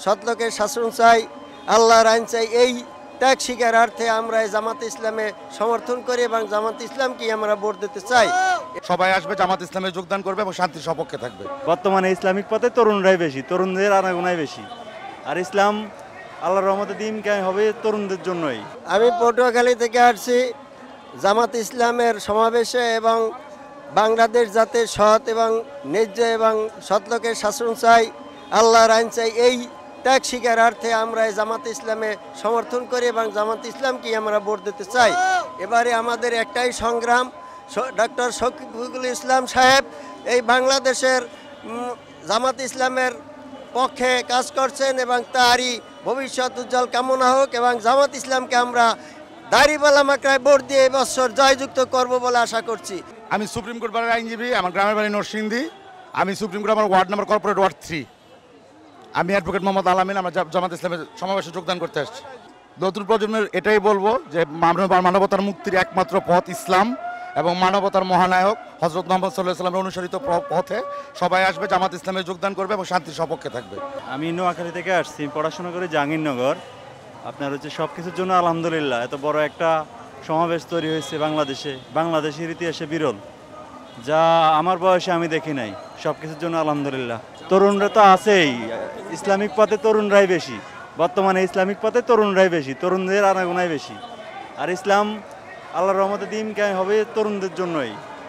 সৎলোকের শাসন চাই, আল্লাহর আইন চাই। এই ত্যাগ স্বীকারার্থে আমরা এই জামাত ইসলামে সমর্থন করি এবং জামাত ইসলামকে আমরা ভোট দিতে চাই। সবাই আসবে, জামাত ইসলামে যোগদান করবে এবং শান্তির সপক্ষে থাকবে। বর্তমানে ইসলামিক পথে তরুণরাই বেশি, তরুণদের আনাগোনাই বেশি। আর ইসলাম আল্লাহর রহমতে দিন কায়েম হবে তরুণদের জন্যই। আমি পটুয়াখালী থেকে আসছি জামাত ইসলামের সমাবেশে এবং বাংলাদেশ যাতে সৎ এবং ন্যায্য এবং সৎলোকের শাসন চাই, আল্লাহর আইন চাই। এই ত্যাগ স্বীকারার্থে আমরা এই জামাত ইসলামে সমর্থন করি এবং জামাত ইসলামকে আমরা ভোট দিতে চাই। এবারে আমাদের একটাই সংগ্রাম, ডক্টর শফিকুল ইসলাম সাহেব এই বাংলাদেশের জামাত ইসলামের পক্ষে কাজ করছেন এবং তারই ভবিষ্যৎ উজ্জ্বল কামনা হোক এবং জামাত ইসলামকে আমরা দাড়িপাল্লা মাকড়ায় ভোট দিয়ে এবছর জয়যুক্ত করব বলে আশা করছি। আমি সুপ্রিম কোর্ট বারের আইনজীবী, আমার গ্রামের বাড়ি নরসিংদী। আমি সুপ্রিম কোর্ট, আমার ওয়ার্ড নাম্বার কর্পোরেট ওয়ার্ড 3। আমি অ্যাডভোকেট মোহাম্মদ আলামিন, আমরা জামাত ইসলামের সমাবেশে যোগদান করতে আসছি। নতুন প্রজন্মের এটাই বলবো যে মানবতার মুক্তির একমাত্র পথ ইসলাম এবং মানবতার মহানায়ক হযরত মুহাম্মদ সাল্লাল্লাহু আলাইহি ওয়াসাল্লামের অনুসরিত পথে সবাই আসবে, জামাত ইসলামে যোগদান করবে এবং শান্তির সপক্ষে থাকবে। আমি নোয়াখালী থেকে আসছি, পড়াশোনা করে জাহাঙ্গীরনগর। আপনার হচ্ছে সব কিছুর জন্য আলহামদুলিল্লাহ, এত বড় একটা সমাবেশ তৈরি হয়েছে বাংলাদেশে, বাংলাদেশের ইতিহাসে বিরল, যা আমার বয়সে আমি দেখি নাই। সব কিছুর জন্য আলহামদুলিল্লাহ। তরুণরা তো আছেই, ইসলামিক পথে তরুণরাই বেশি। বর্তমানে ইসলামিক পথে তরুণরাই বেশি, তরুণদের আনাগোনাই বেশি। আর ইসলাম আল্লাহর রহমতে দিন কায়েম হবে তরুণদের জন্যই।